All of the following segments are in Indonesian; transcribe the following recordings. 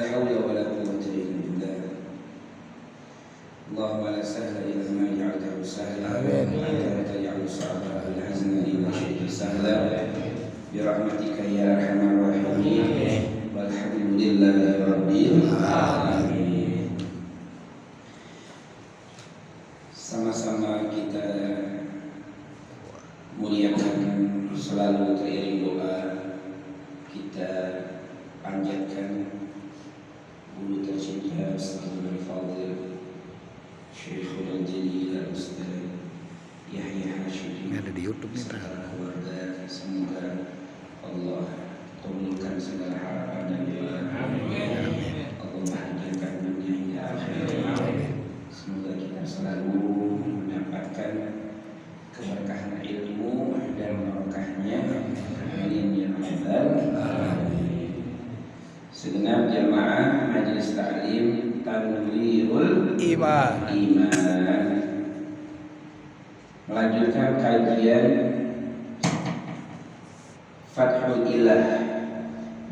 حول ولا قوة إلا بالله. اللهم لا سهل إلا ما جعلته سهلا وأنت تجعل الصعب الحزن إذا شئت سهلا برحمتك يا أرحم الراحمين. والحمد لله رب العالمين. Sama-sama kita muliakan, selalu teriring doa kita panjatkan guru tercinta Ustadzul Fadil Syekhul Jalil Ustaz Yahya Hashim. Ini ada di YouTube nih, keluarga, semoga Allah kabulkan segala harapan dan doa. Allah bahagiakan dunia hingga akhirat. Semoga kita selalu mendapatkan keberkahan ilmu dan barokahnya. Amin ya rabbal alamin. Segenap jamaah Majelis Ta'lim Tanwirul Iman melanjutkan kajian Fathul Ilah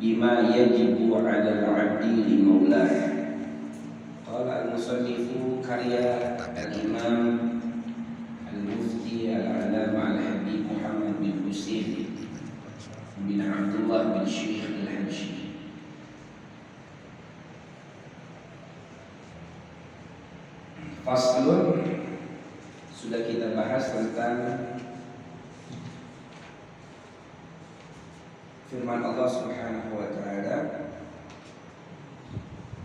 bima yajibu 'alal 'abdi li maulah. Qala al-musannifu karya al-Imam al-Mufti al-Alama al-Habib Muhammad bin Husain bin Abdullah bin Syekh al-Habsyi. Faslun, sudah kita bahas tentang firman Allah Subhanahu wa taala,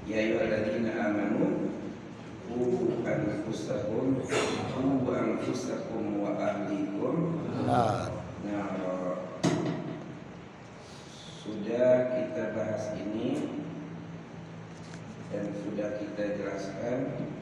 ya ayyuhalladzina amanu qu anfusakum wa ahlikum nara. Sudah kita bahas ini dan sudah kita jelaskan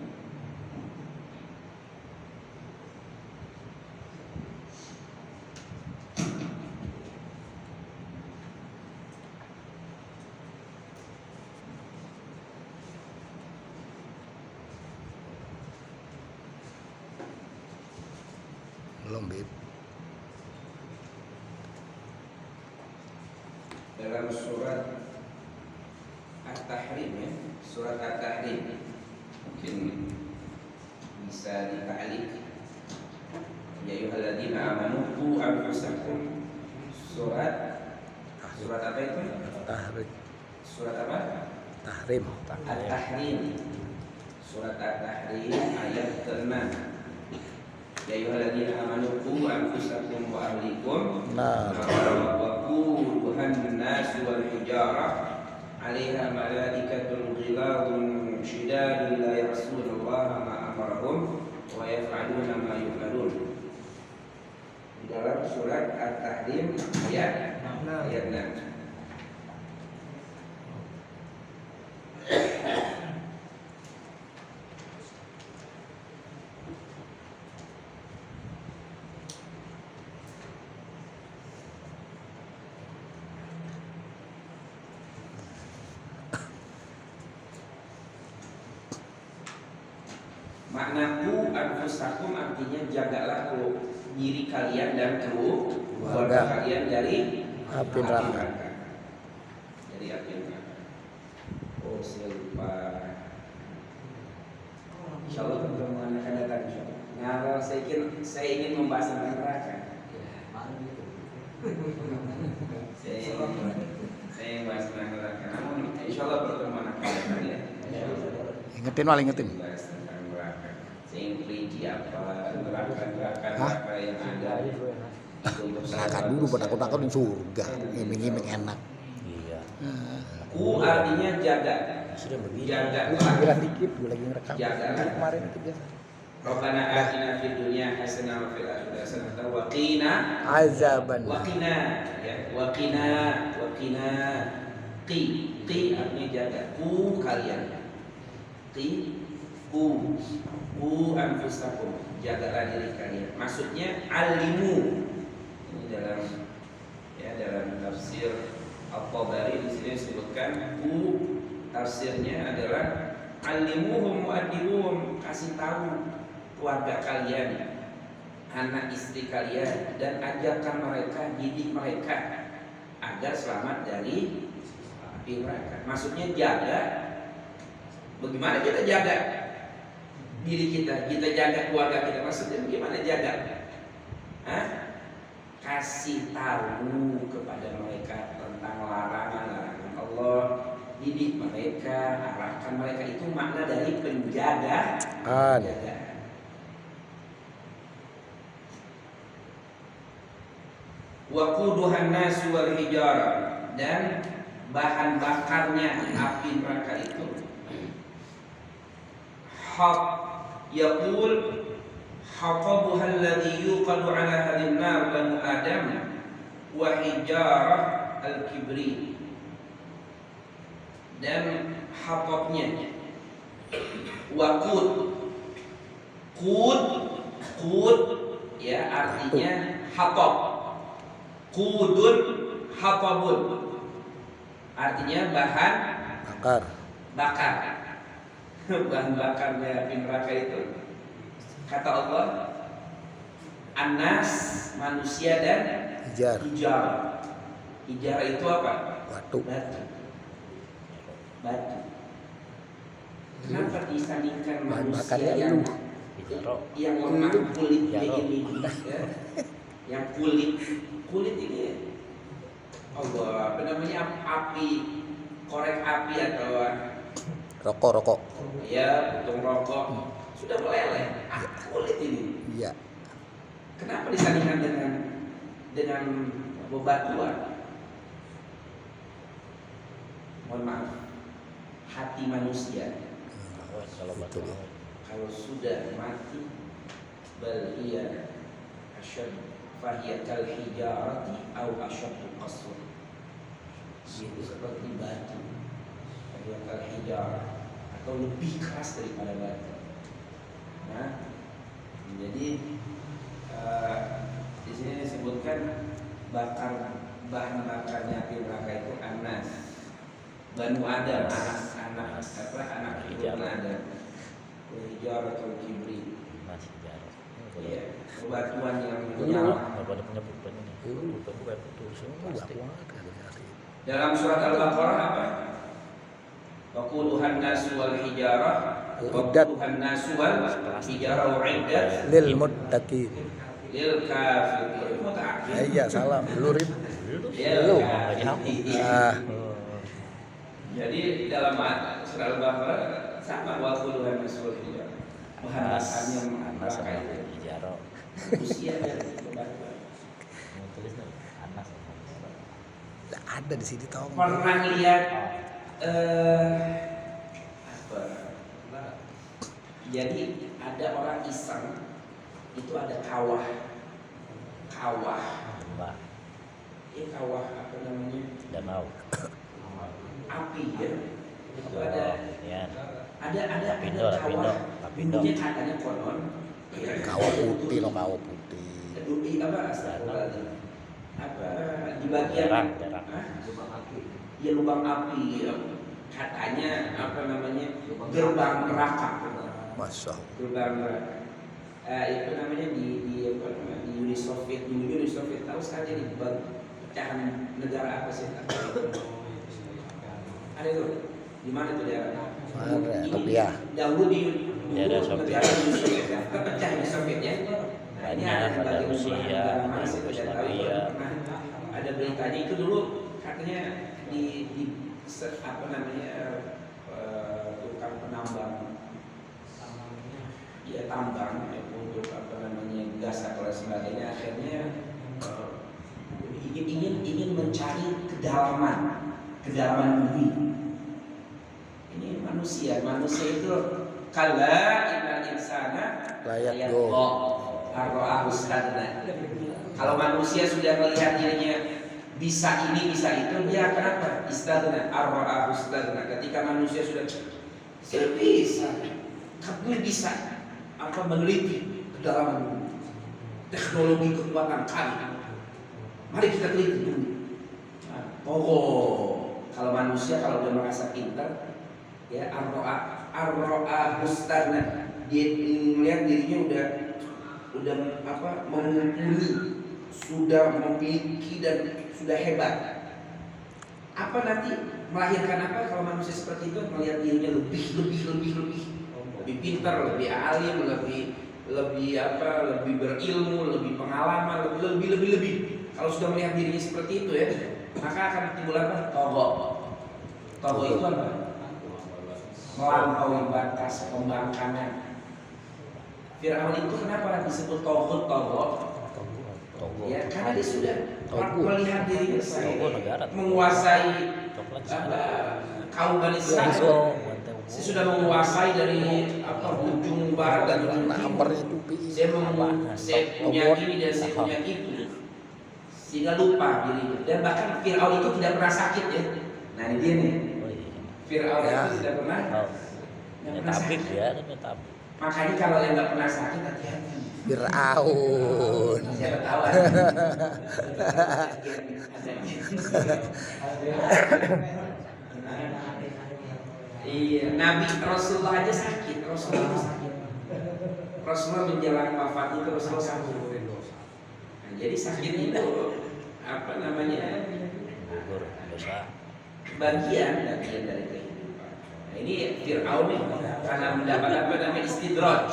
Lombit dalam surat At-Tahrim, ya, surat At-Tahrim mungkin bisa dita'liq, ya ayyuhalladzina amanu qu anfusakum. Surat apa itu? Tahrim. Surat apa? Tahrim. At-Tahrim. Surat At-Tahrim ayat ke-6. Ya ayyuhalladzina amanu qu anfusakum wa ahlikum wa quduhan nas wal hijarah 'alaiha malaikatun ghiladun shidadun la ya'sunallaha ma amarahum wa yaf'aluna ma yu'marun. Di dalam surat At-Tahrim ayat 6. Makna ku anfusakum artinya jagalah diri kalian dan keluarga kalian dari api neraka. Dari api neraka. Oh, saya lupa. Insyaallah pertemuan akan datang insyaallah. Nah, saya ingin membahas tentang neraka. Saya ingin bahas tentang neraka. Namun insyaallah pertemuan akan datang ya. Ingetin. Saya ingin rinci apa neraka yang ada. Neraka dulu buat takut di surga. Iming-iming enak. Iya. Ku artinya jaga. Sudah begitu. Jaga. Bilang dikit, gue lagi ngerekam. Jaga. Kemarin itu biasa. Rabbana atina fid dunya hasanah wa fil akhirati hasanah wa qina azaban. Wa qina qi artinya jaga. Ku kalian. Ku anfusakum, jagalah diri kalian. Maksudnya alimu. Ini dalam tafsir At-Tabari di sini disebutkan ku tafsirnya adalah alimuhum mu'addibuhum, kasih tahu keluarga kalian, anak istri kalian, dan ajarkan mereka, didik mereka agar selamat dari api neraka. Maksudnya jaga. Bagaimana kita jaga diri kita jaga keluarga kita? Maksudnya bagaimana jaga? Kasih tahu kepada mereka tentang larangan-larangan Allah, didik mereka, arahkan mereka. Itu makna dari penjagaan. Waquduhan nasu wal hijarah, dan bahan bakarnya api neraka itu yaqul haqabuha alladhi yuqadu ala hadin nar banu adam wa hijarah al-kibri, dan hatabnya waqud qud ya artinya hatab, qudun hatabun artinya bahan bakar. Bahan bakarnya api neraka itu kata Allah An-Nas, manusia, dan hijarah. Hijarah itu apa? Batu. Kenapa disandingkan manusia yang lemah kulitnya ini ya? Yang kulit ini Allah apa namanya, api, korek api atau rokok ya, puntung rokok sudah meleleh, kulit ini. Iya. Kenapa disandingkan dengan bebatuan? Mohon maaf, hati manusia kalau sudah mati bal hiya asyad fahiya kal hijarati au asyaddu qaswa, itu seperti batu, fahiya kal hijarah, atau lebih keras daripada batu. Nah, jadi di sini disebutkan bahan bakarnya api neraka itu An-Nas, Banu Adam, anak keturunan Adam, hijarah atau kibri, ya, batuan yang menyala. Dalam surat Al-Baqarah apa? Waquduhan nasu wal hijarah, waquduhan nasu wal hijarah uiddat lil muttaqin. Lil kafirin. Iya, salah. Lurid. Lu. Jadi dalam surat Al-Baqarah sama waquduhan nasu wal hijarah. Bahan bakarnya neraka itu hijarah. Usia dan kebatuan. Ada di sini tahu. Pernah lihat jadi ada orang iseng itu ada kawah apa namanya, danau api ya, itu ada Lapindo. dulunya katanya konon Kawah putih. apa di bagian ya lubang api ya. Katanya apa namanya, gerbang neraka. Masya Gerbang neraka. Itu namanya di Uni Soviet, dulu Uni Soviet, tahu saja di pecahan negara apa sih? Ada itu di mana itu daerah? Topia. Dahulu di Daerah Soviet. negara Uni Soviet ya, terpecah di Soviet ya. Nah, ini Banyak, ada bagian Rusia, negara mana ada sih, saya tahu. Yugoslavia. Pernah ada beritanya itu dulu katanya di apa namanya tukang penambang ya, tambang ya, untuk apa namanya gas atau lain sebagainya, akhirnya ingin mencari kedalaman bumi. Ini manusia itu kala innal insana Layak arra'ahu istagna. Kalau manusia sudah melihat dirinya bisa ini bisa itu, dia akan apa? Istagna, arra'ahu istagna. Ketika manusia sudah saya bisa, kami bisa apa meneliti kedalaman teknologi kekuatan kami. Mari kita teliti dulu. Kalau manusia kalau udah merasa pintar, ya arra'ahu istagna, dia melihat dirinya udah apa, mumpuni, sudah memiliki dan sudah hebat. Apa nanti melahirkan apa? Kalau manusia seperti itu melihat dirinya lebih pintar, lebih alim, lebih berilmu, lebih pengalaman, lebih. Kalau sudah melihat dirinya seperti itu ya, maka akan timbul apa? Togo itu apa? Melampaui batas pembangkangan. Fir'aun itu kenapa disebut togo? Ya, karena dia sudah melihat dirinya menguasai kaum Bani Israil. Saya sudah menguasai dari ujung barat dan ujung timur. Saya punya ini dan saya punya itu, sehingga lupa dirinya. Dan bahkan Fir'aun itu tidak pernah sakit ya. Nah ini dia nih. Fir'aun itu tidak pernah sakit. Makanya kalau yang nggak pernah sakit hati-hati. Fir'aun. Saya ketawa. Iya, Nabi Rasulullah aja sakit. Rasulullah menjelang wafat itu Rasulullah sakit. Nah, jadi sakit itu apa namanya? Bagian dari kehidupan. Nah, ini Fir'aun nih karena mendapat apa namanya istidraj.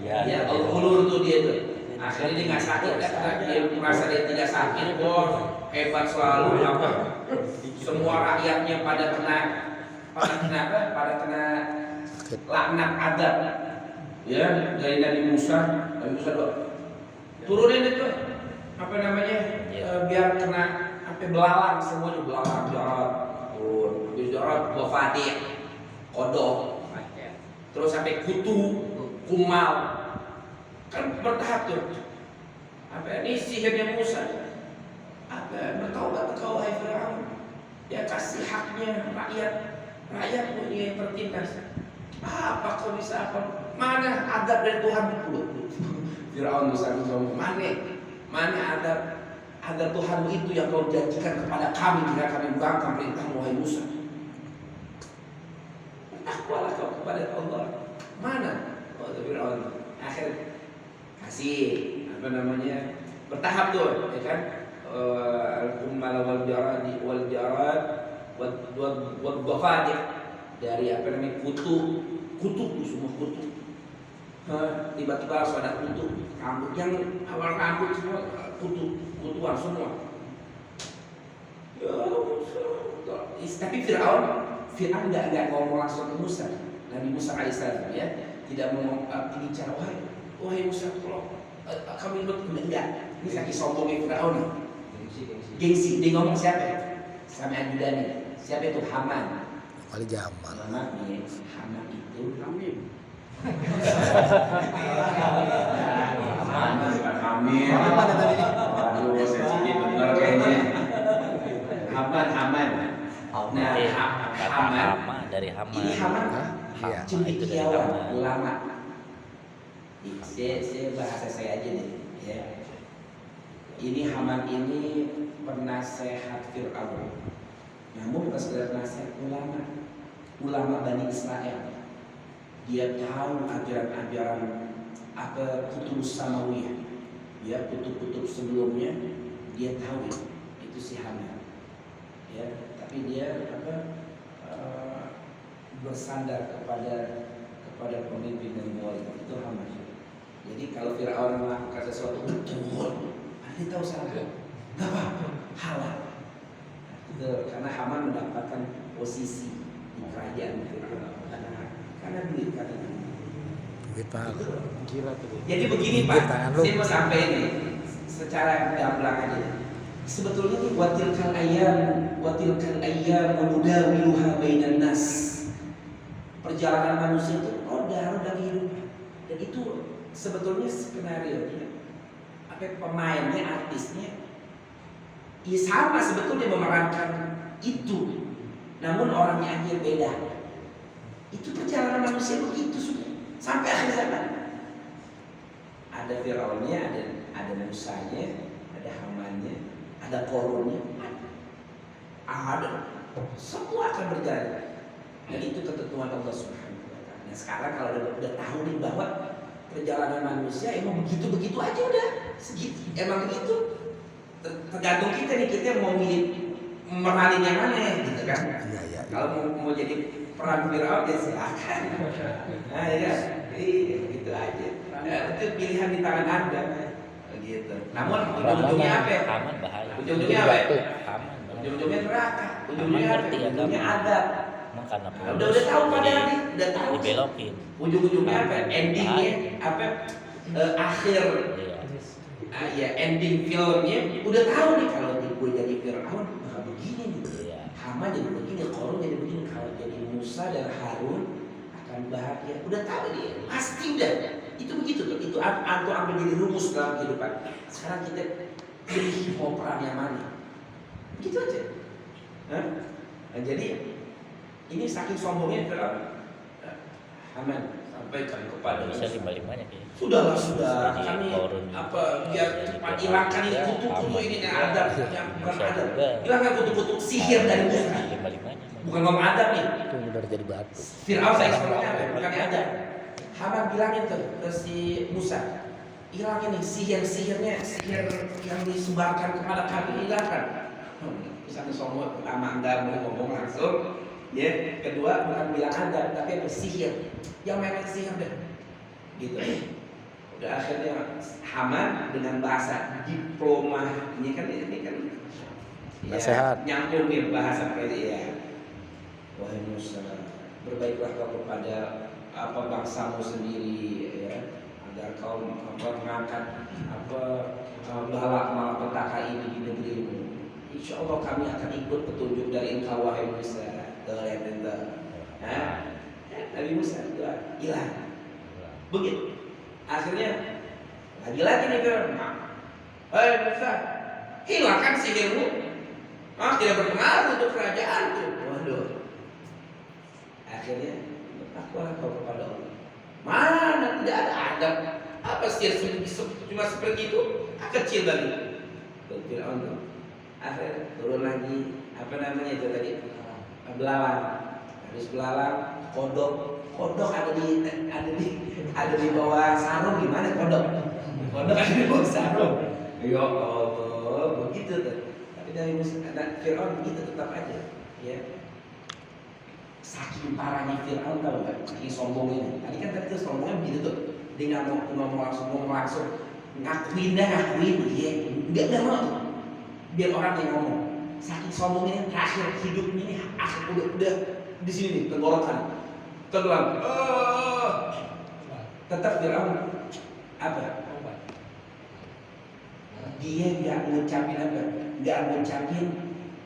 Ya, al-hulur tuh dia tuh. Akhirnya dia nggak sakit karena dia merasa dia tidak sakit. Hebat selalu apa? Semua rakyatnya pada kena laknat adab. Ya, dari Nabi Musa doa. Turunin itu apa namanya? Biar kena belalang, semuanya belalang, jarat, turun, habis jarat, wafatih, kodok, terus sampai kutu, kumal, kan bertahap tuh. Ini sihirnya Musa. Bertaubat kau hai Fir'aun, ya kasih haknya rakyat punya tertindas. Apa kau bisa apa? Mana adab dari Tuhan itu? Fir'aun Musa bilang, mana adab Tuhan itu yang kau janjikan kepada kami jika kami bangkang perintahmu wahai Musa. Takwalah kau kepada Allah. Mana? Fir'aun akhir kasih apa namanya bertahap tuh, ya kan? Al-kummal wal jarad wal dhafadir, dari apa namanya kutu semua kutu. Tiba-tiba langsung ada kutu, rambut yang awal rambut semua kutuan semua. Ya, tapi Fir'aun nggak ngomong langsung ke Musa. Nabi Musa alaihissalam ya tidak mau bicara wahai Musa tolong kami enggak. Ini saking sombongnya Fir'aun. Gengsi. Dia ngomong siapa? Sama ajudannya. Siapa itu? Haman. Kali Jamal. Haman itu Hamim. Hamim. Aduh, sensitif benar kayaknya. Haman. Nah, Haman dari Haman. Ini Haman. Iya. Cendekiawan, ulama. Saya bahasa saya aja deh. Ya. Ini Haman ini penasehat Fir'aun. Namun bukan sekedar penasehat, ulama Bani Israel. Dia tahu ajaran-ajaran kutub samawiyah. Ya, kutub-kutub sebelumnya dia tahu itu si Haman. Ya, tapi dia bersandar kepada pemimpin dan wali itu Haman. Jadi kalau Fir'aun melakukan sesuatu betul, dia tahu salah, nggak apa-apa, halal. Itu karena Haman mendapatkan posisi di kerajaan Fir'aun karena duit katanya. Duit Pak. Jadi begini Pak, saya mau sampai ini secara gamblang aja. Sebetulnya ini watilkan ayam nudawiluha bainan nas. Perjalanan manusia itu roda kehidupan, dan itu sebetulnya skenario nya pemainnya, artisnya ya sama sebetulnya memerankan itu, namun orangnya aja beda. Itu perjalanan manusia begitu sudah sampai akhir zaman. Ada Fir'aunnya, ada Musanya, ada Hamannya, ada Korunnya, ada semua akan berjalan. Dan itu ketentuan Allah Subhanahu wa Ta'ala. Nah sekarang kalau udah tahu nih bahwa perjalanan manusia emang begitu aja udah segitu, emang begitu. Tergantung kita nih, kita mau milih meranin yang mana gitu kan. Kalau mau jadi peran Firaun ya silakan. Nah ya kan, gitu aja. Itu pilihan di tangan Anda. Gitu. Namun ujung-ujungnya apa? Aman bahaya. Ujung-ujungnya apa? Aman. Ujung-ujungnya neraka. Ujung-ujungnya apa? Ujung-ujungnya adab. Emang karena Udah tahu padahal nih, udah tahu. dibelokin. Ujung-ujungnya apa? Endingnya apa? Akhir. Iya. Ya ending filmnya udah tahu nih kalau gue jadi Firaun bakal begini nih. Iya. Haman jadi begini, Qarun jadi begini, kalau jadi Musa dan Harun akan bahagia. Udah tahu dia, pasti udah. Itu begitu tuh. Itu antum ambil jadi rumus dalam kehidupan. Sekarang kita pilih mau peran yang mana. Begitu aja. Nah, jadi ini saking sombongnya Firaun. Haman sampaikan kepada Bisa Musa. dibalik-balik ya. Sudah Jadi kami Qarun biar cepat hilangkan ini kutu-kutu ini yang ada, yang bukan ada. Hilangkan kutu-kutu sihir dari Musa. Dibalik-balik. Bukan ngomong adab nih. Itu udah jadi batu. Fir'aun saya sebenarnya bukan adab. Haman bilangin tuh ke si Musa, hilangin nih sihir-sihirnya, sihir yang disebarkan kepada kami, hilangkan. Misalnya sombong, pertama Anda boleh ngomong langsung. Ya, kedua bukan bilang adab, tapi apa sihir. Yang main sihir deh. Gitu. Udah akhirnya Haman dengan bahasa diploma ini kan ya, Nasihat. nyambung nih bahasa kayak ya. Wahai Musa, berbaiklah kau kepada bangsamu sendiri ya, agar kau mengangkat bala malapetaka ini di negerimu. Insya Allah kami akan ikut petunjuk dari engkau wahai Musa. Nabi Musa hilang. Begitu. Akhirnya lagi-lagi nih Firaun. Hei Musa, hilangkan sihirmu. Tidak berpengaruh untuk kerajaanku. Waduh. Akhirnya bertakwalah kau kepada Allah. Mana tidak ada adab. Apa sihir cuma seperti itu? Kecil lagi. Firaun. Akhirnya turun lagi. Apa namanya itu tadi? Belalang. Habis belalang, kodok ada di bawah sarung. Gimana kodok ada di bawah sarung. Ya Allah, begitu tuh. Tapi dari Firaun begitu tetap aja ya. Saking parahnya Firaun tahu nggak? Saking sombongnya. Tadi kan tuh sombongnya begitu tuh. Dia nggak mau ngomong langsung ngakuin ya, nggak mau tuh. Biar orang yang ngomong. Saking sombongnya terakhir hidupnya ini udah di sini nih tenggorokan. Tenggelam. Tetap Firaun apa? Dia nggak ngucapin apa? Nggak ngucapin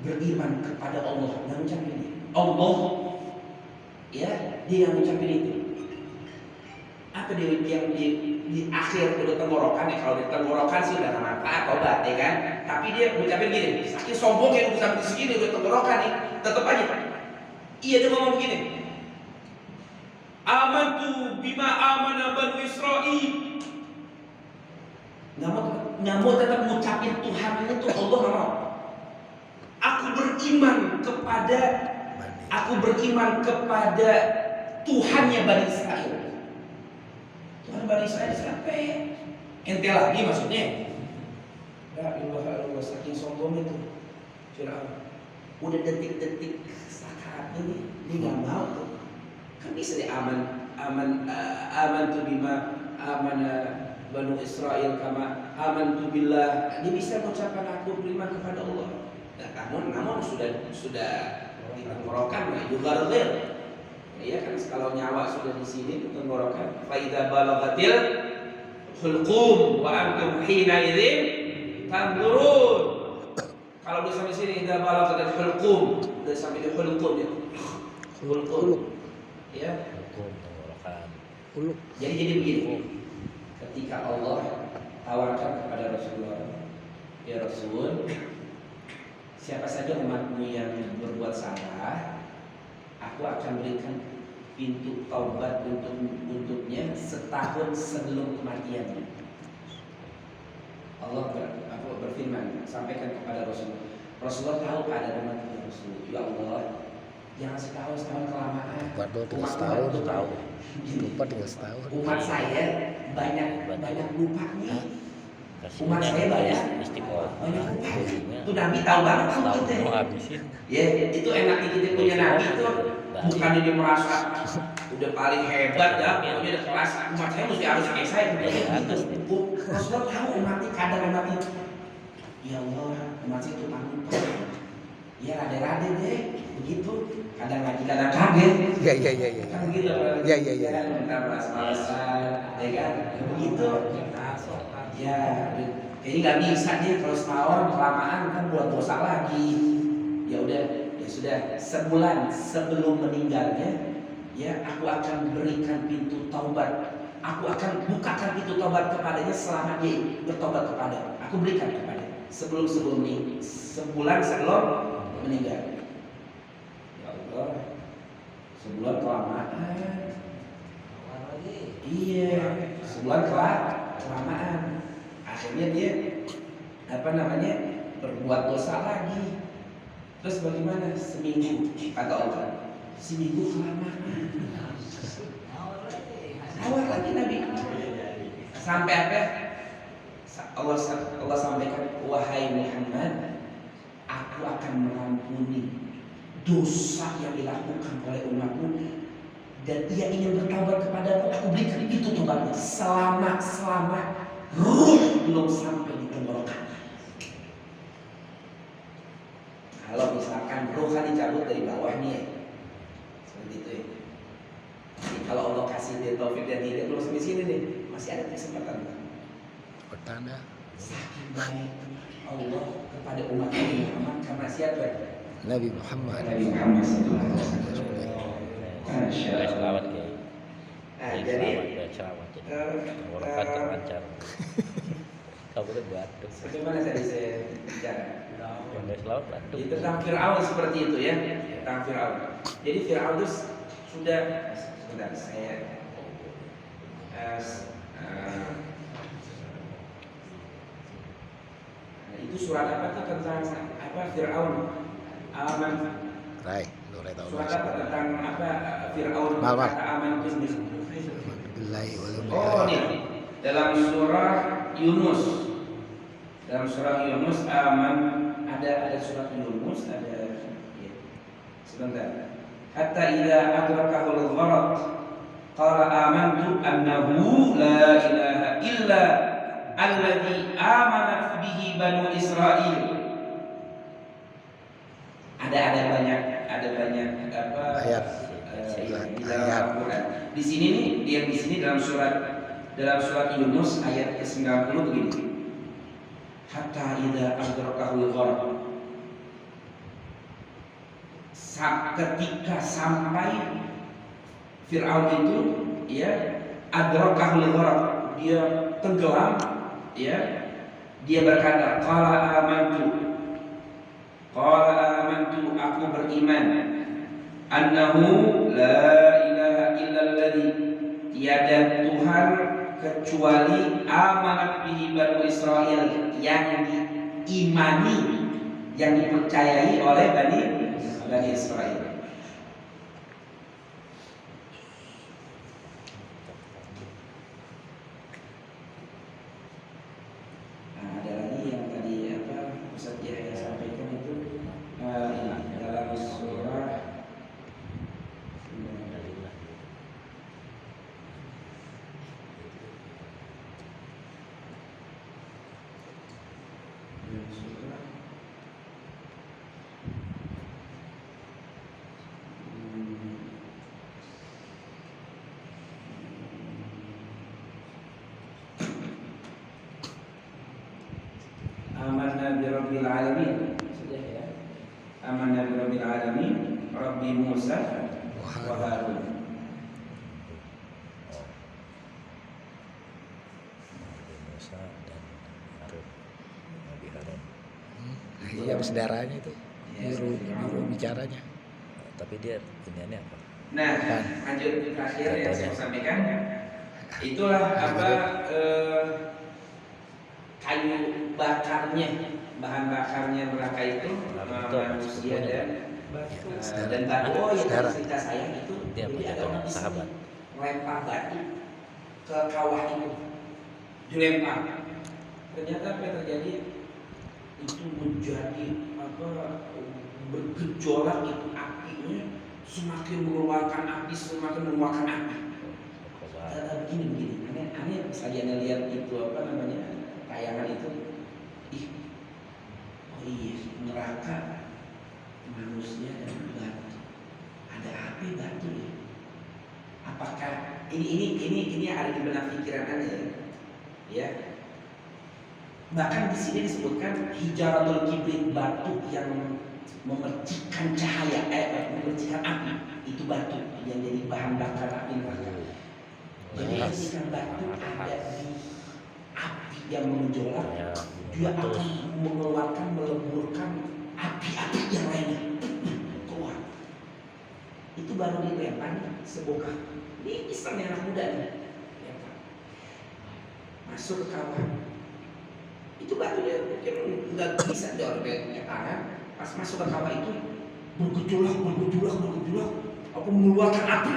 beriman kepada Allah. Nggak ngucapin Allah. Ya, dia nggak ngucapin itu. Apa dia yang di akhir udah tenggorokan ya? Kalau di tenggorokan sih udah manfaat obat ya kan? Tapi dia ngucapin gini. Saking sombongnya udah sampai di sini udah tenggorokan nih. Tetap aja. Iya dia ngomong begini. Amantu bima amana Banu Israil. Nggak mau tetap ngucapin Tuhan itu Allah nggak mau. Aku beriman kepada Tuhannya Bani Israel. Tuhan Bani Israel siapa ya? Ente lagi maksudnya. La ilaha illallah, saking sombongnya tuh Firaun. Udah detik-detik sakarat ini dia nggak mau tuh. Kan bisa deh aman tu bima amana Banu Israil kama aman tu billah. Dia bisa mengucapkan aku beriman kepada Allah. Namun sudah ditenggorokan juga real. Ya kan kalau nyawa sudah di sini tenggorokan. Fa idza balagatil hulqum wa antum hina idzin tanzurun. Kalau udah sampai sini idza balagatil hulqum, udah sampai di hulqum ya. Hulqum. Ya, jadi begini. Ketika Allah tawarkan kepada Rasulullah, ya Rasul, siapa saja umatmu yang berbuat salah, aku akan berikan pintu taubat untuknya setahun sebelum kematiannya. Allah berfirman, sampaikan kepada Rasulullah. Rasulullah tahu keadaan umatnya Rasul. Ya Allah, jangan setahun kelamaan. Lupa tinggal setahun. Umat saya banyak lupanya. Umat saya banyak. Istiqomah. Banyak. Itu Nabi tahu banget tuh Tahu kita. mau habisin. Ya, itu enaknya kita punya Nabi itu bukan dia merasa udah paling hebat ya, pokoknya udah kelas umat saya mesti harus kayak saya. Gitu. Rasulullah tahu umatnya kadang umatnya. Ya Allah, umat saya itu tanggung. Ya rade-rade deh, begitu. Kadang ngaji, kadang kaget. Iya. Kan begitu. Iya. Bentar malas-malasan, ya kan? Ya begitu. Ya, jadi nggak bisa dia kalau setahun kelamaan kan buat dosa lagi. Ya udah, ya sudah sebulan sebelum meninggalnya, ya aku akan berikan pintu taubat. Aku akan bukakan pintu taubat kepadanya selama dia bertobat kepada. Aku berikan kepada sebelum ini sebulan sebelum meninggal. Ya Allah, sebulan kelamaan. Iya, sebulan kelamaan. Akhirnya dia berbuat dosa lagi. Terus bagaimana? Seminggu kata Allah. Seminggu kelamaan. Awal lagi Nabi. Sampai apa? Allah sampaikan, wahai Muhammad, aku akan mengampuni dosa yang dilakukan oleh umatmu dan ia ingin bertobat kepadamu. Aku berikan itu tobatnya selama ruh belum sampai di tenggorokan. Kalau misalkan ruh kan dicabut dari bawah nih ya, seperti itu ya. Jadi kalau Allah kasih dia taufik dan hidayah terus di sini nih, masih ada kesempatan. Pertanda. Saking baik Allah kepada umat Nabi Muhammad karena siapa? Nabi Muhammad. Nabi Muhammad sallallahu alaihi wasallam. Masya Allah. Selawat ya. Jadi Selawat. Warakat terlancar. Kau boleh batuk. bagaimana tadi saya bicara? Yang selawat batuk. Jadi tentang Fir'aun seperti itu ya, tentang Fir'aun. Jadi Fir'aun itu sudah sebentar saya itu surat apa tuh tentang apa Fir'aun aman. Rai, Lore tahu. Surat apa tentang apa Fir'aun Mal. kata aman itu. Billahi wal Oh nih dalam surah Yunus. Dalam surah Yunus aman ada surat Yunus ada ya. Sebentar. Hatta idza adrakahul gharq qala amantu annahu la ilaha illa alladzi amanat bihi banu Israil. Ada banyak apa ayat. di dalam Al-Qur'an. Di sini nih di sini dalam surat Yunus ayat ke-90 begini. Hatta idza adrakahul gharq. Ketika sampai Fir'aun itu ya adrakahul gharq, dia tenggelam ya, dia berkata qala amantu aku beriman annahu la ilaha illalladzi tiada Tuhan kecuali amanat bihi banu Israil yang diimani yang dipercayai oleh Bani Israil. Nah, ada lagi yang tadi apa Ustaz Yahya sampaikan itu ini dalam surah Amanna bi rabbil alamin. Sudah ya. Amanna bi rabbil alamin, Rabbi Musa wa Harun. Musa dan Harun. Nabi Harun. Iya, saudaranya itu. Biru bicaranya. Tapi dia iniannya apa? Nah, lanjut terakhir yang saya sampaikan. Itulah apa kayu bakarnya, bahan bakarnya neraka itu manusia dan batu. Oh ya cerita saya itu Dia jadi ada punya orang sahabat. melempar batu ke kawah itu, dilempar ternyata apa yang terjadi itu menjadi bergejolak itu apinya, semakin mengeluarkan api, semakin mengeluarkan api. Begini, aneh misalnya anda lihat itu tayangan itu, oh iya neraka manusia dan batu, ada api batu ya. Apakah ini ada di benak pikiran anda ya? Bahkan di sini disebutkan hijaratul kibrit, batu yang memercikan cahaya, memercikan api, itu batu yang jadi bahan bakar api neraka. Jadi ketika batu ada di api yang menjolak, dia akan mengeluarkan, meleburkan api-api yang lainnya keluar. Itu baru dilempar sebongkah. Ini pisang yang anak muda nih, masuk ke kawah. Itu batunya mungkin nggak bisa punya tangan. Pas masuk ke kawah itu bergejolak, apa mengeluarkan api,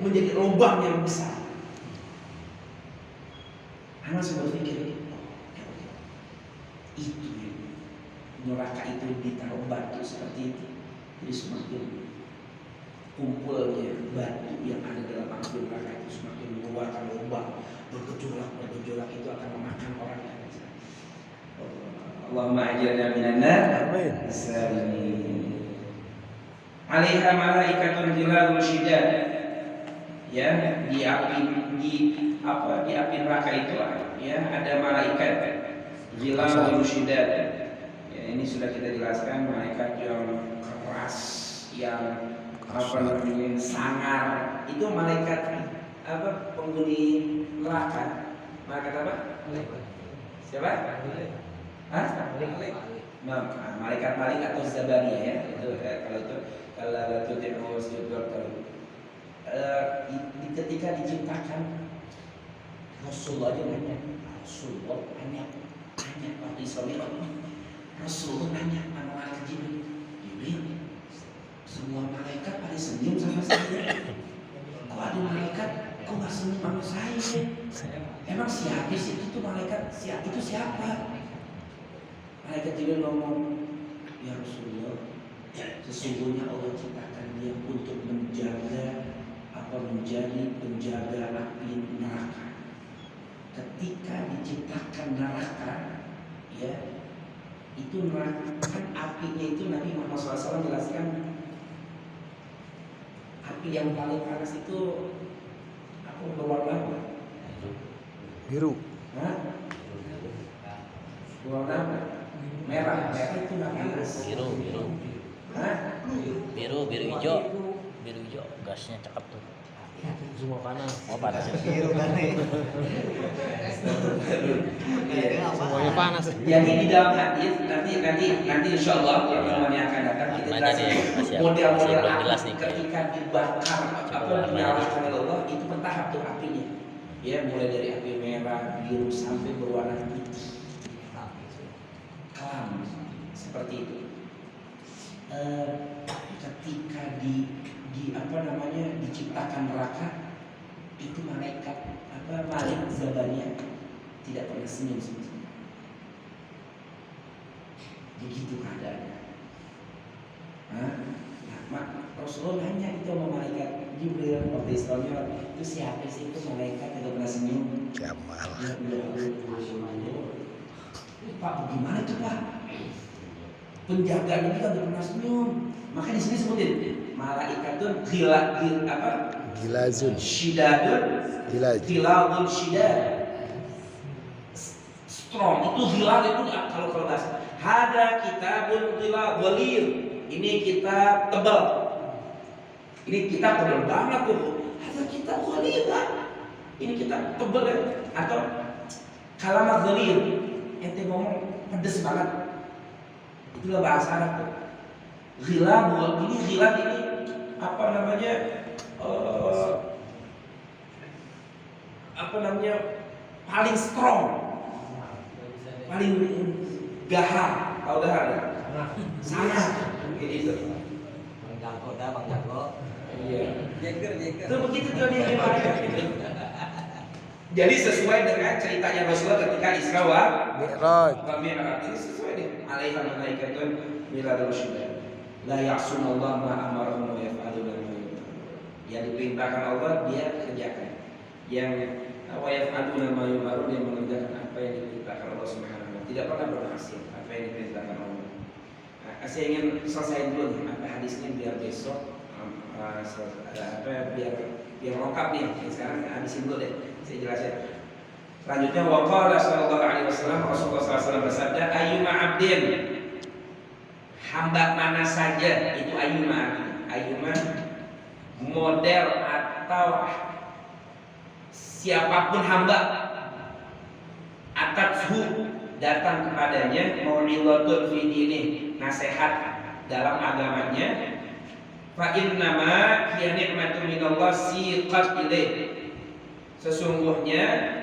menjadi lubang yang besar. Anak sudah berpikir itu neraka itu ditaruh batu seperti itu, jadi semakin kumpulnya batu yang ada dalam api neraka itu semakin mengeluarkan lubang, bergejolak itu akan memakan orang yang ada. Allahumma ajirna minan nar. Amin. Alaiha malaikatun ghiladun syidad. Ya, di api neraka itu ya ada malaikat ghiladun syidad. Ya, ini sudah kita jelaskan, malaikat yang keras, yang sangar. Itu malaikat penghuni neraka. Malaikat apa? Siapa? Malaikat Malik atau Zabaniyah ya. Itu kalau ketika diciptakan Rasulullah aja nanya, waktu Isra Mi'raj Rasulullah nanya sama malaikat Jibril, semua malaikat pada senyum sama saya. Kok ada malaikat kok nggak senyum sama saya? Emang siapa sih itu malaikat? Itu siapa? Malaikat Jibril ngomong, ya Rasulullah, sesungguhnya Allah ciptakan dia untuk menjadi penjaga api neraka. Ketika diciptakan neraka, ya itu neraka kan apinya itu Nabi Muhammad SAW jelaskan, api yang paling panas itu berwarna apa? Biru. Berwarna apa? Merah itu nggak panas. Biru hijau, gasnya cakep tuh. Semua panas. Oh panas ya. Biru kan nih. Semuanya panas. Jadi di dalam hadis nanti insya Allah pertemuan yang akan datang kita jelaskan model-model api ketika dibakar dinyalakan oleh Allah itu bertahap tuh apinya. Ya mulai dari api merah, biru sampai berwarna putih. Kelam seperti itu. Ketika diciptakan neraka itu malaikat Malik Zabaniyah tidak pernah senyum. Begitu keadaannya. Rasulullah nanya itu sama malaikat Jibril waktu Isra Mi'raj, itu siapa sih itu malaikat tidak pernah senyum? Jamal. Pak, bagaimana itu Pak? Penjaganya juga tidak pernah senyum. Makanya di sini sebutin malaikatun Gilazun syidadun, ghiladun syidad. Strong itu gilad itu kalau bahasa. Hada kitabun ghalir. Ini kitab tebal. Ini kitab tebal banget tuh. Hada kitab ghalir kan? Ini kitab tebal ya. Atau kalamat ghalir. Ente ngomong pedes banget. Itulah bahasa Arab tuh. Ghilad ini paling strong, paling gahar, tahu gahar? Sangat gitu. Bang Jago. Iya. Itu begitu tuh dia malaikat itu. Jadi sesuai dengan ceritanya Rasulullah ketika Isra wa Mi'raj. Mi'raj. Ini sesuai nih. Alaiha malaikatun miladul syuhada. La ya'sunallaha ma amarahum wa yaf'aluna ma yu'marun. Yang diperintahkan Allah dia kerjakan. Yang wa yaf'aluna ma yu'marun, dia mengerjakan apa yang diperintahkan Allah Subhanahu wa taala. Tidak pernah bermaksiat apa yang diperintahkan Allah. Nah, saya ingin selesai dulu nih apa hadisnya biar besok biar lengkap nih. Sekarang habisin dulu deh. Saya jelasin. Selanjutnya waqala sallallahu alaihi wasallam, Rasulullah SAW bersabda, ayyuma 'abdin, hamba mana saja, itu ayyuma model atau siapapun hamba, atathu datang kepadanya mau'izatul fi dini, nasihat dalam agamanya, fa innama hiya ni'matun minallah siqat ilaih, sesungguhnya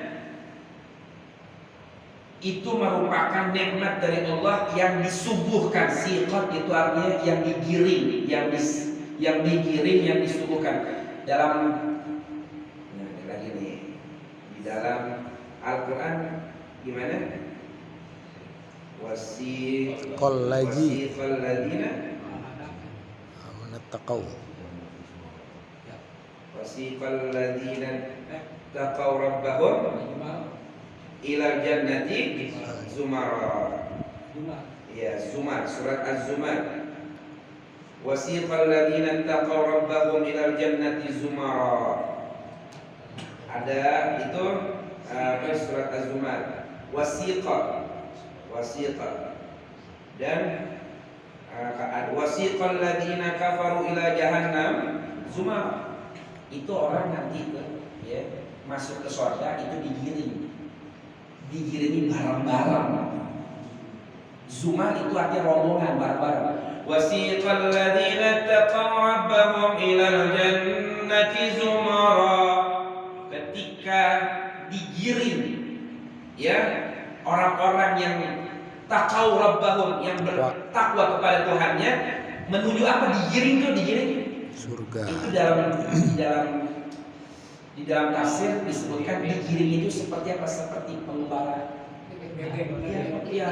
itu merupakan nikmat dari Allah yang disuguhkan. Siqat itu artinya yang digiring, yang disuguhkan. Dalam lagi nih di dalam Al-Qur'an gimana? Wasiqal ladina Amanat-taqaw. Wasiqal ladina taqaw rabbahum ilal jannati zumara. Ya, Zumar, surat Az-Zumar. Wasiqal ladina taqaw rabbahum ilal jannati zumara. Ada itu surat Az-Zumar. Wasiqa. Dan wasiqal ladina kafaru ila jahannam zumara. Itu orang nanti ya masuk ke surga itu digiringi barang-barang. Zumar itu artinya rombongan, barang-barang. Wasiqal ladzina taqaw rabbahum ilal jannati zumara. Ketika digiring ya orang-orang yang taqaw rabbahum, yang bertakwa kepada Tuhannya, menuju apa? Digiring Surga. Itu di dalam tafsir disebutkan digiring itu seperti apa? Seperti pengembara. Iya,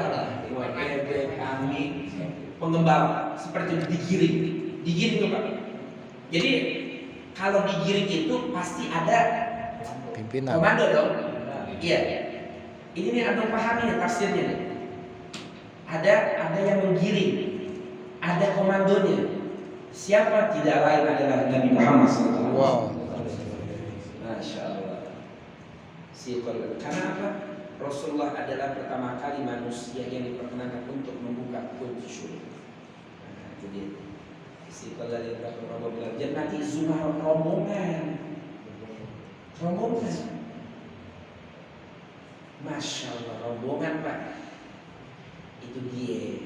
bebek, kambing, pengembara seperti itu digiring tuh Pak. Jadi kalau digiring itu pasti ada Pimpinan. komando dong. Iya. Ini nih Abang pahami nih tafsirnya nih. Ada yang menggiring, ada komandonya. Siapa? Tidak lain adalah Nabi Muhammad SAW. Wow. Masya Allah. Karena apa? Rasulullah adalah pertama kali manusia yang diperkenankan untuk membuka kunci syurga. Nah, jadi siqal dari Rasulullah jannati zumar, rombongan. Masya Allah, rombongan Pak. Itu dia.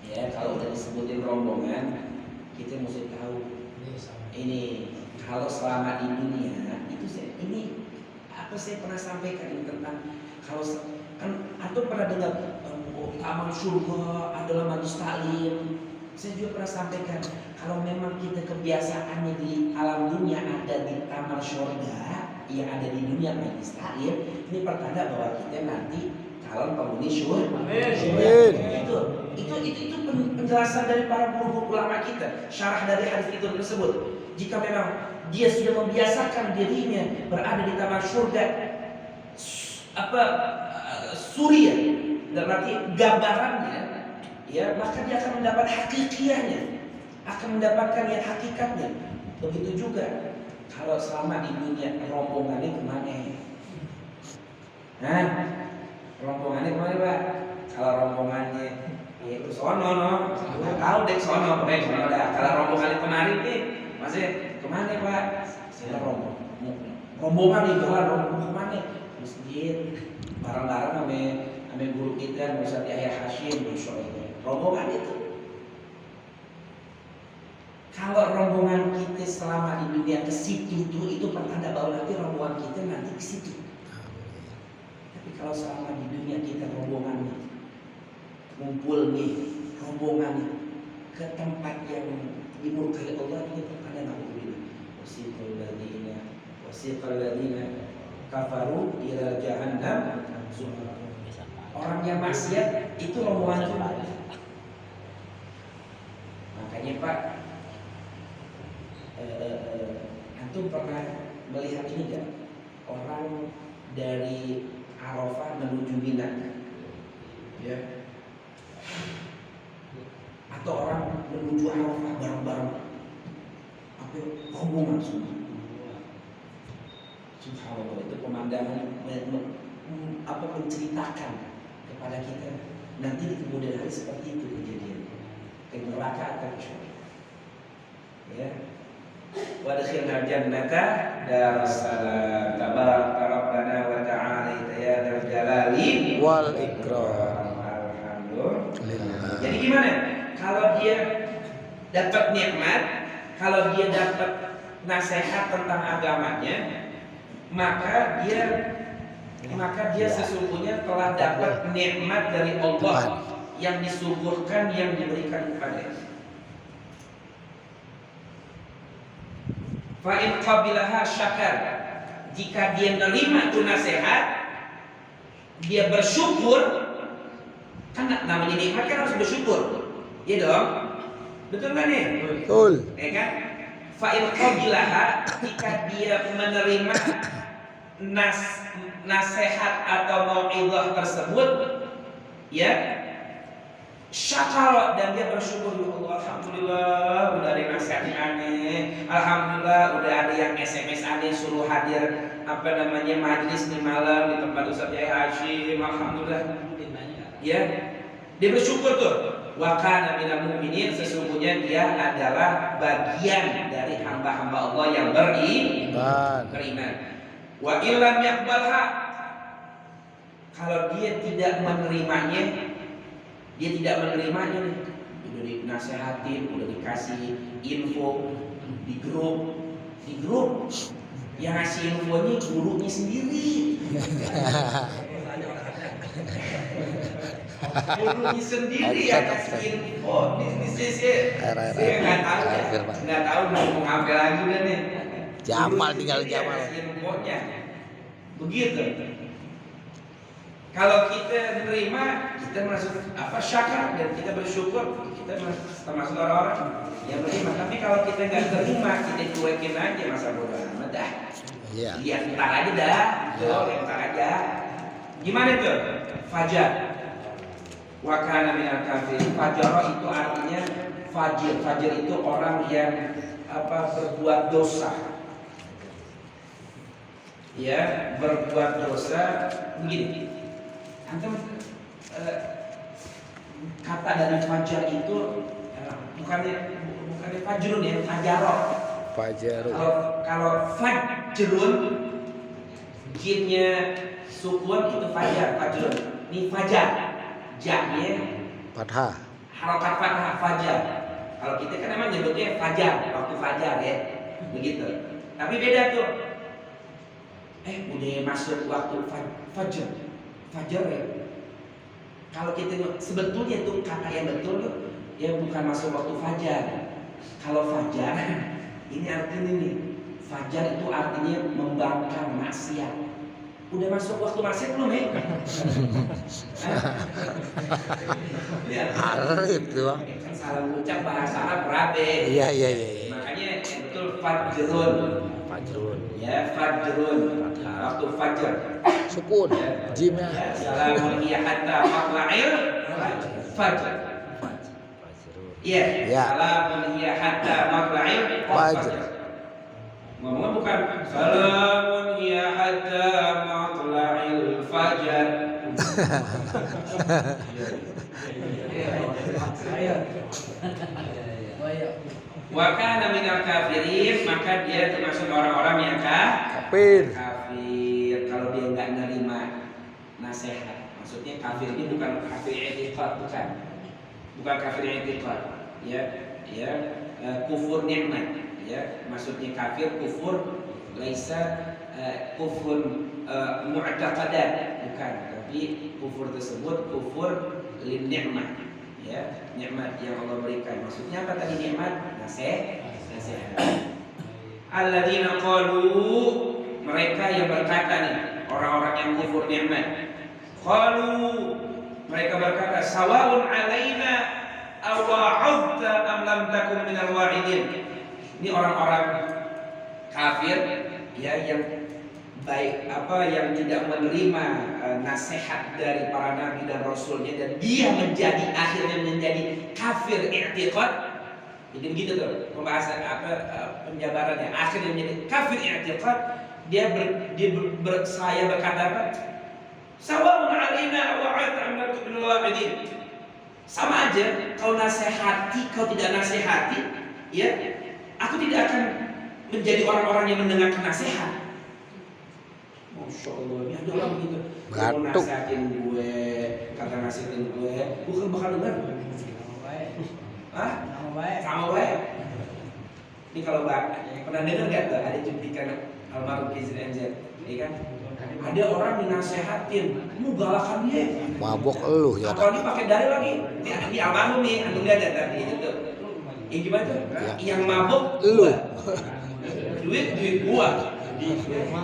Ya, kalau udah disebutin rombongan, kita mesti tahu ini kalau selama di dunia itu saya pernah sampaikan ini tentang kalau kan atau pernah dengar amal surga adalah majlis taklim. Saya juga pernah sampaikan kalau memang kita kebiasaannya di alam dunia ada di taman surga yang ada di dunia majlis taklim, ini pertanda bahwa kita nanti calon penghuni surga. Itu penjelasan dari para guru ulama kita, syarah dari hadis itu tersebut. Jika memang dia sudah membiasakan dirinya berada di taman surga, surya, dan berarti gambarannya, ya maka dia akan mendapat hakikiahnya, akan mendapatkan yang hakikatnya. Begitu juga kalau selama di dunia rombongannya kemana? Rombongannya kemana Pak? Kalau rombongannya ya ke sono, tahu deh sono dah. Kalau rombongannya kemarin nih, masih kemana Pak? Saya rombongan nih jalan rombongan kemana? Masjid, bareng-bareng sama guru kita Ustaz Yahya Hashim, Masya Allah. Rombongan itu. Kalau rombongan kita selama di dunia ke situ itu pertanda bahwa nanti rombongan kita nanti ke situ. Tapi kalau selama di dunia kita rombongannya ngumpul nih, rombongannya ke tempat yang dimurkai Allah, ini pertanda naudzubillah. Wasiqal ladina kafaru ila jahannam. Orang yang maksiat itu rombongan Tuhan. Makanya Pak, antum pernah melihat ini enggak? Orang dari Arafah menuju Mina, ya, atau orang menuju Arafah bareng-bareng, apa rombongan semua. Subhanallah, itu pemandangan menceritakan kepada kita nanti di kemudian hari seperti itu kejadian ke neraka atau ke surga. Ya. Wa adkhilna jannata darussalam tabaraka rabbana wa ta'ala ya dzal jalali Wal ikram. Alhamdulillah. Jadi gimana? Kalau dia dapat nikmat, kalau dia dapat nasihat tentang agamanya, maka dia sesungguhnya telah dapat nikmat dari Allah yang disuguhkan, yang diberikan kepadanya. Fa in qabilaha syakar, jika dia menerima itu nasihat, dia bersyukur, kan namanya nikmat kan harus bersyukur, ya dong, betul kan nih? Betul. Ya kan? Fa in qabilaha, jika dia menerima nasihat atau mau'izah tersebut, ya, syakara, dan dia bersyukur, ya Allah, alhamdulillah udah ada nasihat aneh, alhamdulillah udah ada yang SMS aneh suruh hadir majlis di malam di tempat Ustaz Yai Hashim, alhamdulillah, ya, dia bersyukur tuh. Wa kana minal mu'minin, sesungguhnya dia adalah bagian dari hamba-hamba Allah yang beriman. Wa illam yaqbalha, kalau dia tidak menerimanya, nih, udah dinasehatin, udah dikasih info di grup, yang ngasih infonya gurunya sendiri. Gurunya sendiri yang kasih info di CC. Saya nggak tahu mau ngomong apa lagi kan nih. Jamal tinggal Jamal. Infonya begitu. Kalau kita menerima, kita masuk syakar dan kita bersyukur, kita termasuk orang-orang yang menerima. Tapi kalau kita nggak terima, kita cuekin aja, masa bodoh amat dah. Iya. Lihat ntar aja dah, ntar aja. Gimana tuh? Fajar. Wa kana minal kafirin. Fajar itu artinya fajir. Fajir itu orang yang berbuat dosa. Ya, berbuat dosa begini. Antum kata dari fajar itu bukannya fajrun ya, fajarok. Kalau fajrun jinnya sukun itu fajar, fajrun. Ini fajar. Jaknya Fathah. harokat fathah, fajar. Kalau kita kan memang nyebutnya fajar, waktu fajar ya. Begitu. Tapi beda tuh. Udah masuk waktu fajar. Fajar ya. Kalau kita sebetulnya tuh kata yang betul tuh ya bukan masuk waktu fajar. Kalau fajar ini artinya nih, fajar itu artinya membangkang maksiat. Udah masuk waktu maksiat belum ya? Ya. Arif tuh. Kan salah ucap bahasa Arab berabe. Iya. Makanya betul fajrun. Ya, fajrun. Waktu fajar. Sukun. Jimnya. Salamun hiya hatta matla'il fajr. Iya. Salamun hiya hatta matla'il fajr. Ngomongnya bukan salamun hiya hatta matla'il fajr. Wa kana minal kafirin, maka dia termasuk orang-orang yang kafir. Kalau dia nggak nerima nasihat, maksudnya kafir ini bukan kafir i'tiqad, bukan kafir i'tiqad, kufur nikmat, maksudnya kafir kufur laisa kufur mu'taqadat, bukan, tapi kufur tersebut kufur lin nikmat, nikmat yang Allah berikan. Maksudnya apa tadi nikmat? Nasihat. Alladzina qalu, mereka yang berkata nih, orang-orang yang kufur nikmat. Qalu, mereka berkata, sawaun alaina aw wa'adta am lam takun minal wa'idin. Ini orang-orang kafir ya, yang baik yang tidak menerima nasihat dari para nabi dan rasulnya, dan dia akhirnya menjadi kafir i'tiqad. Jadi begitu tuh pembahasan penjabarannya, akhirnya menjadi kafir i'tiqad. Saya berkata apa? Sawaun alaina wa at'amatu bil wa'idin. Sama aja, kau nasihati, kau tidak nasihati, ya, aku tidak akan menjadi orang-orang yang mendengarkan nasihat. Masya Allah, ini ada orang begitu. Mau nasihatin gue, kata nasihatin gue, bukan bakal dengar. Hah? Sama baik. Ini kalau pernah dengar nggak tuh ada cuplikan almarhum KZNZ, ya kan? Ada orang dinasehatin, lu galakan dia. Mabok elu ya. Apalagi pakai dalil lagi. Di almarhum nih, antum lihat tadi itu. Gimana tuh? Ya. Yang mabok Lu. Duit gua.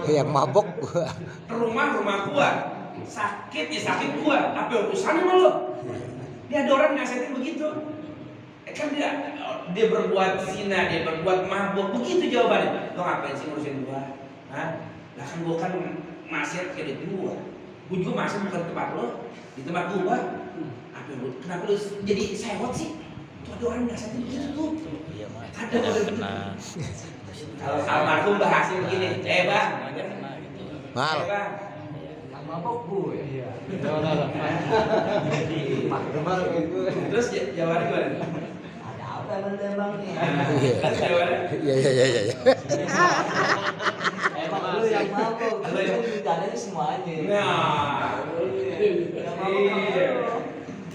Yang mabok gua. Rumah gua. Sakit gua. Apa urusannya sama lu? Dia ada orang nasihatin begitu. Kan dia berbuat zina, dia berbuat mabuk, begitu jawabannya. Lo ngapain sih ngurusin gua? Hah? Lah kan gua kan maksiat kayak di gua. Gua juga maksiat bukan di tempat lo, di tempat gua. Apa lu? Kenapa lu jadi sewot sih? Tuh ada orang nasihatin begitu tuh. Iya mas. Ada begitu. Nah, Kalau almarhum bahasnya begini, bang. Mal. Bang. Mabok bu ya. Iya. Terus jawabannya gimana? Ada apa emang nih? Jawabannya? Iya. Emang lu yang mabok, lu yang adanya semuanya. Nah, iya.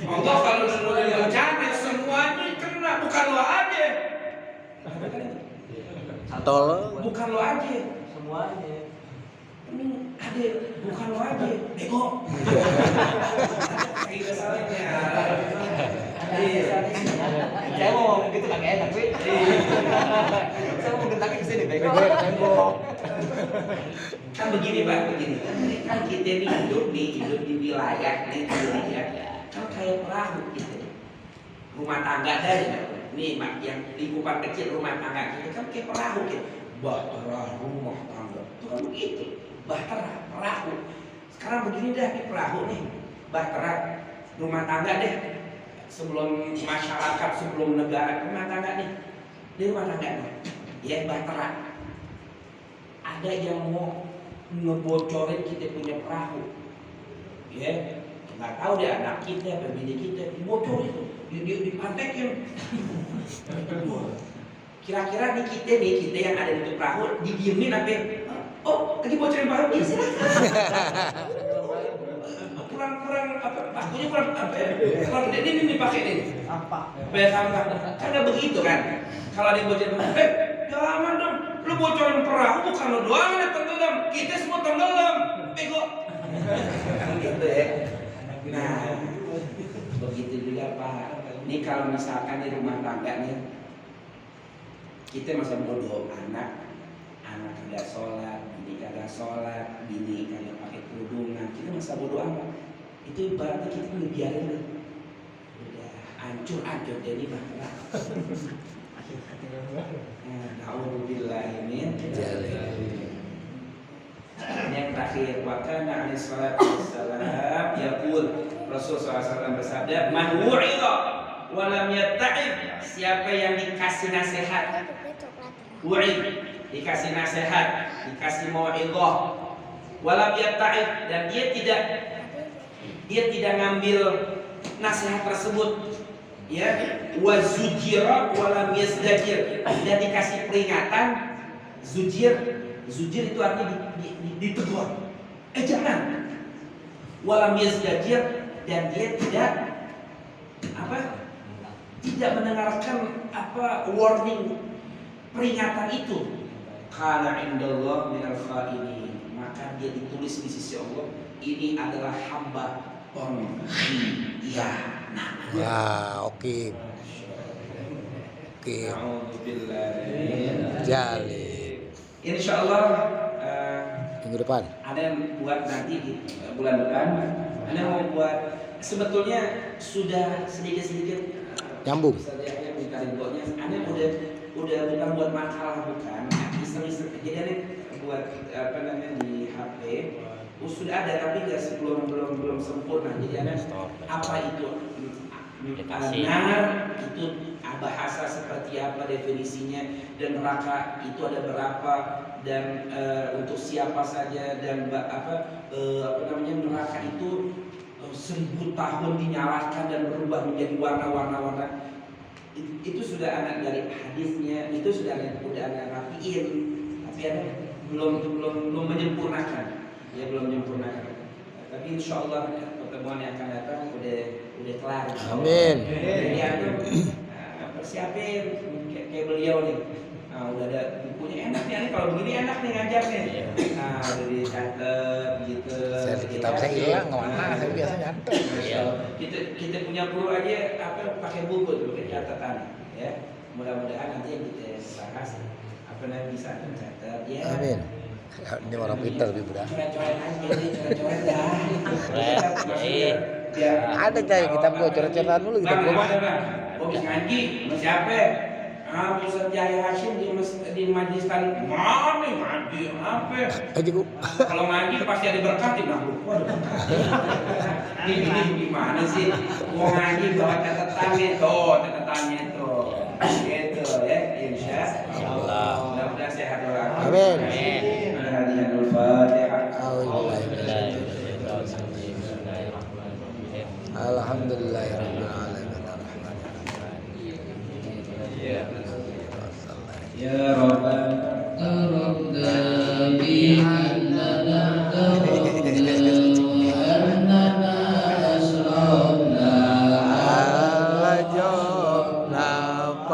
Allah kalau sudah bercanda semuanya kena, bukan lo aja. Tolong. Bukan lo aja. Semuanya. Ini ada, bukan lo aja. Bego. Kita salahnya. Iya. Saya mau ngomong gitu kagak enak, Wi. Saya mau gentangin ke sini, bego. Kan begini Pak, begini. Kan kita ini hidup di wilayah kan kayak perahu gitu. Rumah tangga dari nih Mak, yang lingkupan kecil rumah tangga kita kan kayak perahu gitu. Bahtera rumah tangga itu kan begitu. Bahtera perahu. Sekarang begini dah, nih perahu nih. Bahtera rumah tangga deh. Sebelum masyarakat, sebelum negara, rumah tangga nih. Di rumah tangga nih. Ya bahtera. Ada yang mau ngebocorin kita punya perahu, ya nggak tahu deh anak kita, pembini kita dibocorin, dipantekin. Kira-kira nih kita yang ada di perahu didiemin apa? Oh, lagi bocorin perahu, ya silakan. kurang apa? Pakunya kurang apa? Kurang gede ini dipakai nih. Apa? Supaya sampah. Kan nggak begitu kan? Kalau ada yang bocorin perahu, jangan dong. Lu bocorin perahu bukan lu doang yang tenggelam, kita semua tenggelam, bego. Gitu ya. Nah, begitu juga Pak. Ini kalau misalkan di rumah tangga nih, kita masa bodoh anak kagak sholat, bini kagak sholat, bini kagak pakai kerudungan, kita masa bodoh amat. Itu ibaratnya kita ngebiarin deh. Udah hancur jadi Pak. Na'udzubillah min yang terakhir, wa kana 'alaihi salatu wassalam yaqul, Rasul SAW bersabda, man wu'idha wa lam yatta'ib, siapa yang dikasih nasihat, wu'id, dikasih nasihat, dikasih mau'idhah, wa lam yatta'ib, dan dia tidak ngambil nasihat tersebut, ya, wa zujira wa lam yazdajir, dan dikasih peringatan, zujir itu artinya ditegur, jangan, wa lam yazdajir, dan dia tidak mendengarkan warning, peringatan itu, kana indallah minal khainin, maka dia ditulis di sisi Allah ini adalah hamba pengkhianat. Wah, oke. A'udzubillahi. Jalil. Insyaallah minggu depan. Ada yang buat nanti di bulan depan. Ada yang mau buat sebetulnya sudah sedikit-sedikit Nyambung. saja minta dibuatnya. Ada yang udah bukan buat makalah bukan, iseng-iseng. Jadi ada yang buat apa namanya di HP. Sudah ada tapi belum sempurna. Jadi ada apa itu anar itu bahasa seperti apa definisinya, dan neraka itu ada berapa, dan untuk siapa saja, dan apa namanya neraka itu 1000 tahun dinyalakan dan berubah menjadi warna-warna. Itu sudah anak dari hadisnya, itu sudah anak rapiin, tapi ada belum menyempurnakan, ya belum menyempurnakan. Tapi insya Allah pertemuan yang akan datang udah kelar. Amin. Jadi aku persiapin kayak beliau nih. Nah, udah ada bukunya, enak nih, kalau begini enak nih ngajar nih. Nah, udah dicatat gitu. Kitab saya hilang kemana? Saya biasa nyatet. Kita punya guru aja pakai buku tuh, pakai catatan ya. Mudah-mudahan nanti yang kita bahas apa namanya bisa mencatat ya. Amin. Ini orang pintar lebih mudah. Coret-coret aja, coret-coret dah. Ada cah kitab gua coret-coretan dulu kitab gua. Ada bang. Oh bisa ngaji, sama siapa? Ustaz Yahya Hashim di majlis tadi. Mana ngaji apa? Aja gua. Kalau ngaji pasti ada berkat di belakang. Waduh. Ini gimana sih? Mau ngaji bawa catatannya catatannya tuh. Gitu ya, insya Allah. Mudah-mudahan sehat doa. Amin. Alhamdulillahirabbil alamin. Ya Rabbana Al-jannah